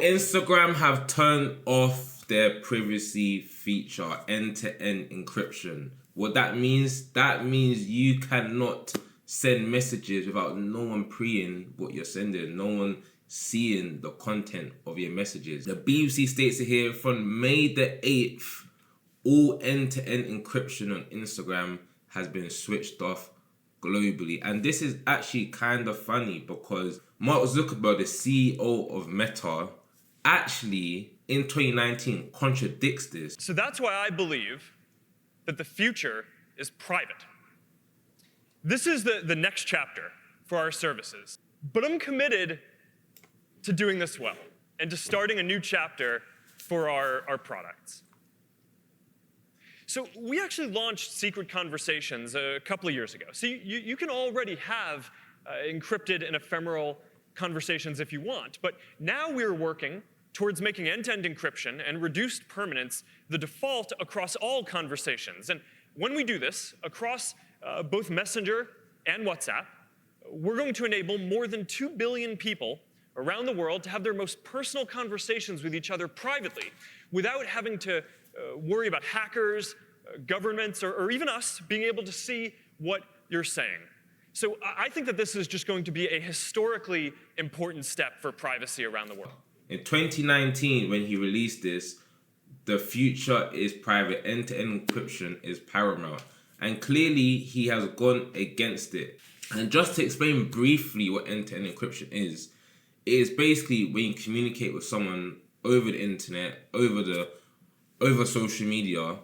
Instagram have turned off their privacy feature, end-to-end encryption. What that means you cannot send messages without no one preying what you're sending, no one seeing the content of your messages. The BBC states it here, from May the 8th, all end-to-end encryption on Instagram has been switched off globally. And this is actually kind of funny because Mark Zuckerberg, the CEO of Meta, actually in 2019 contradicts this. So that's why I believe that the future is private. This is the next chapter for our services. But I'm committed to doing this well and to starting a new chapter for our products. So we actually launched Secret Conversations a couple of years ago. So you can already have encrypted and ephemeral conversations if you want. But now we're working towards making end-to-end encryption and reduced permanence the default across all conversations. And when we do this across both Messenger and WhatsApp, we're going to enable more than 2 billion people around the world to have their most personal conversations with each other privately without having to worry about hackers, governments, or even us being able to see what you're saying. So I think that this is just going to be a historically important step for privacy around the world. In 2019, when he released this, the future is private, end-to-end encryption is paramount. And clearly, he has gone against it. And just to explain briefly what end-to-end encryption is, it is basically when you communicate with someone over the internet, over social media,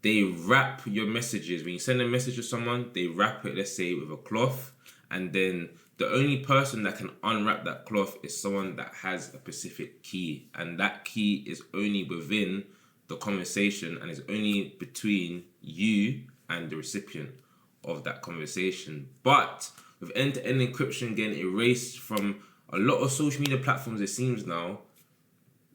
they wrap your messages. When you send a message to someone, they wrap it, let's say, with a cloth, and then the only person that can unwrap that cloth is someone that has a specific key, and that key is only within the conversation and is only between you and the recipient of that conversation. But with end-to-end encryption getting erased from a lot of social media platforms, it seems now,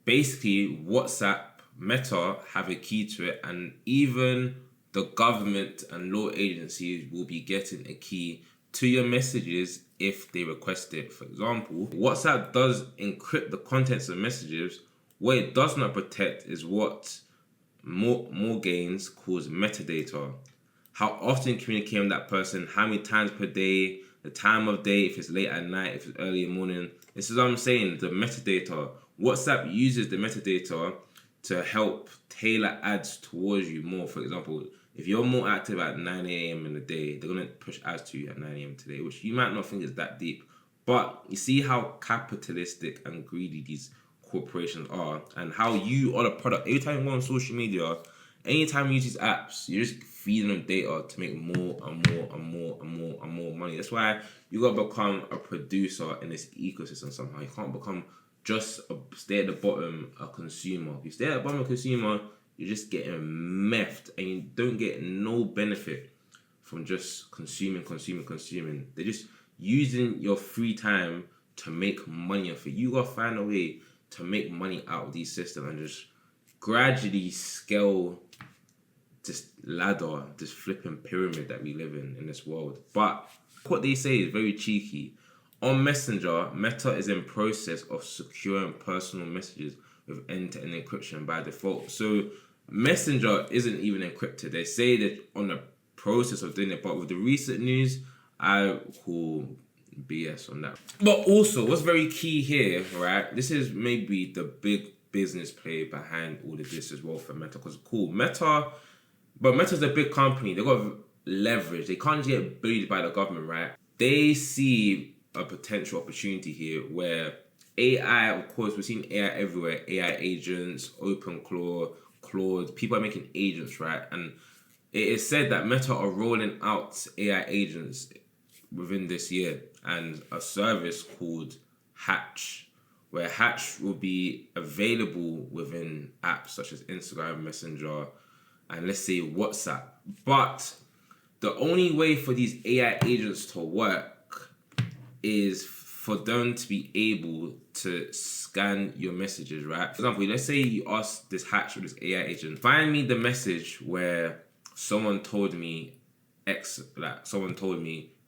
basically WhatsApp, Meta have a key to it, and even the government and law agencies will be getting a key to your messages if they request it. For example, WhatsApp does encrypt the contents of messages. What it does not protect is what Gaines calls metadata. How often communicate with that person, how many times per day, the time of day, if it's late at night, if it's early in the morning. This is what I'm saying, the metadata. WhatsApp uses the metadata to help tailor ads towards you more. For example, if you're more active at 9 a.m. in the day, they're going to push ads to you at 9 a.m. today, which you might not think is that deep. But you see how capitalistic and greedy these corporations are, and how you are the product. Every time you go on social media, anytime you use these apps, you're just feeding them data to make more and more and more and more and more money. That's why you got to become a producer in this ecosystem somehow. You can't become just stay at the bottom, a consumer. If you stay at the bottom, a consumer, you're just getting meffed, and you don't get no benefit from just consuming. They're just using your free time to make money off it. You gotta find a way to make money out of these systems and just gradually scale this ladder, this flipping pyramid that we live in this world. But what they say is very cheeky. On Messenger, Meta is in process of securing personal messages with end-to-end encryption by default. So Messenger isn't even encrypted. They say that on the process of doing it, but with the recent news, I call BS on that. But also, what's very key here, right? This is maybe the big business play behind all of this as well for Meta. Because cool, Meta's a big company. They got leverage. They can't get bullied by the government, right? They see a potential opportunity here where AI, of course, we've seen AI everywhere. AI agents, Claude, people are making agents, right? And it is said that Meta are rolling out AI agents within this year, and a service called Hatch, where Hatch will be available within apps such as Instagram, Messenger, and let's say WhatsApp. But the only way for these AI agents to work is for them to be able to scan your messages, right? For example, let's say you ask this Hatch or this AI agent, find me the message where someone told me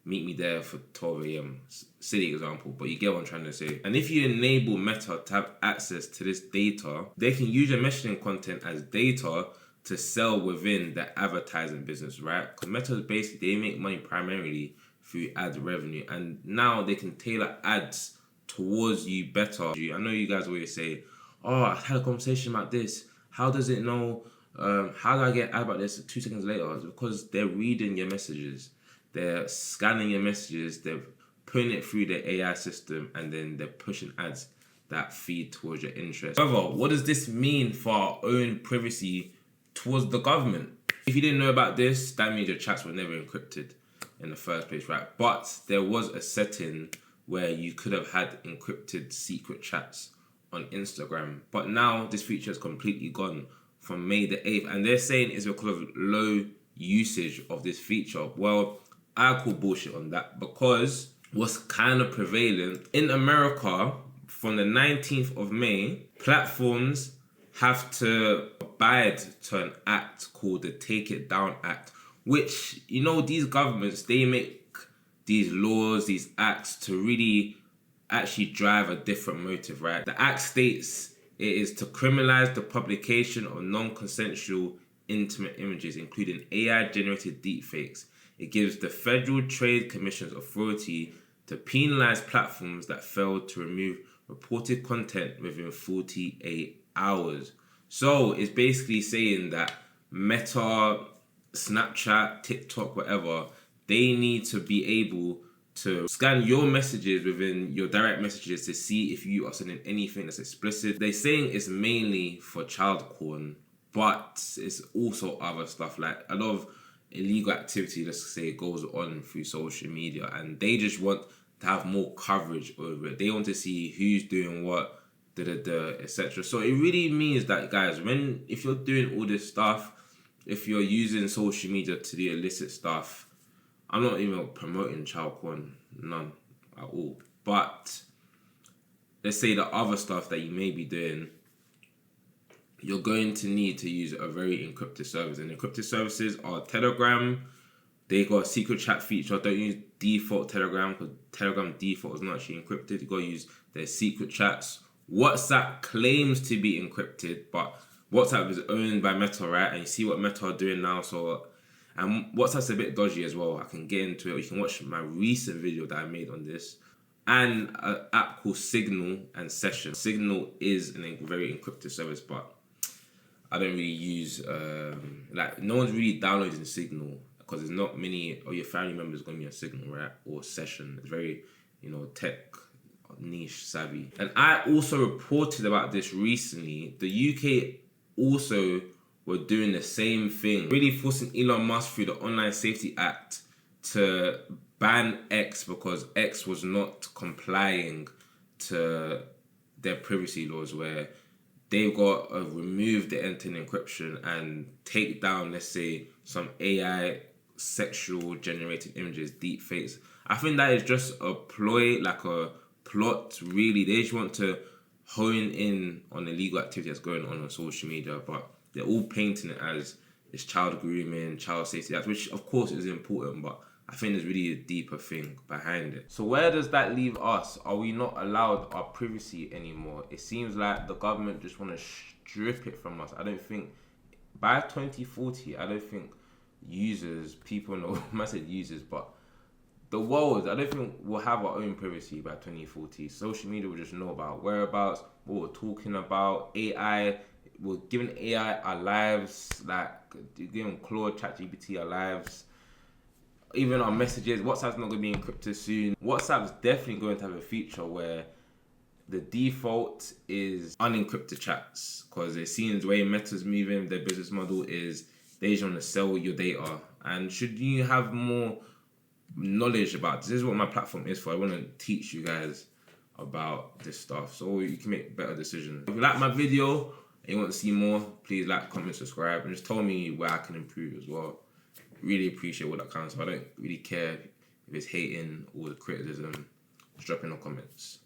meet me there for 12 a.m. Silly example, but you get what I'm trying to say. And if you enable Meta to have access to this data, they can use your messaging content as data to sell within the advertising business, right? Because Meta basically, they make money primarily through ad revenue, and now they can tailor ads towards you better. I know you guys always say, oh, I had a conversation about this. How does it know? How do I get ad about this 2 seconds later? It's because they're reading your messages. They're scanning your messages. They're putting it through the AI system, and then they're pushing ads that feed towards your interest. However, what does this mean for our own privacy towards the government? If you didn't know about this, that means your chats were never encrypted in the first place, right? But there was a setting where you could have had encrypted secret chats on Instagram, but now this feature is completely gone from May the 8th, and they're saying it's because of low usage of this feature. Well, I call bullshit on that, because what's kind of prevalent in America from the 19th of May, platforms have to abide to an act called the Take It Down Act, which, you know, these governments, they make these laws, these acts to really actually drive a different motive, right? The act states it is to criminalize the publication of non-consensual intimate images, including AI-generated deepfakes. It gives the Federal Trade Commission's authority to penalize platforms that fail to remove reported content within 48 hours. So it's basically saying that Meta, Snapchat, TikTok, whatever, they need to be able to scan your messages within your direct messages to see if you are sending anything that's explicit. They're saying it's mainly for child porn, but it's also other stuff, like a lot of illegal activity, let's say, goes on through social media, and they just want to have more coverage over it. They want to see who's doing what, etc. So it really means that, guys, if you're doing all this stuff, if you're using social media to do illicit stuff, I'm not even promoting child porn, none at all. But let's say the other stuff that you may be doing, you're going to need to use a very encrypted service. And encrypted services are Telegram. They got a secret chat feature. Don't use default Telegram, because Telegram default is not actually encrypted. You got to use their secret chats. WhatsApp claims to be encrypted, but WhatsApp is owned by Meta, right? And you see what Meta are doing now. So, and WhatsApp's a bit dodgy as well. I can get into it. You can watch my recent video that I made on this. And an app called Signal and Session. Signal is a very encrypted service, but I don't really use, no one's really downloading Signal, because there's not many of your family members going to be on Signal, right? Or Session. It's very, tech niche savvy. And I also reported about this recently. The UK also were doing the same thing, really forcing Elon Musk through the Online Safety Act to ban X, because X was not complying to their privacy laws, where they've got to remove the end-to-end encryption and take down, let's say, some AI sexual generated images, deep fakes. I think that is just a ploy, like a plot, really. They just want to hone in on the illegal activity that's going on social media, but they're all painting it as it's child grooming, child safety act, which of course is important, but I think there's really a deeper thing behind it. So where does that leave us? Are we not allowed our privacy anymore? It seems like the government just want to strip it from us. I don't think, by 2040, I don't think people know, I said users, but the world, I don't think we'll have our own privacy by 2040. Social media will just know about whereabouts, what we're talking about, AI. We're giving AI our lives, like giving Claude, ChatGPT our lives. Even our messages. WhatsApp's not going to be encrypted soon. WhatsApp's definitely going to have a feature where the default is unencrypted chats, because it seems the way Meta's moving, their business model is they just want to sell your data. And should you have more knowledge about this is what my platform is for. I want to teach you guys about this stuff so you can make better decisions. If you like my video and you want to see more, please like, comment, subscribe, and just tell me where I can improve as well. Really appreciate all that kind of stuff. I don't really care if it's hating or the criticism. Just drop in the comments.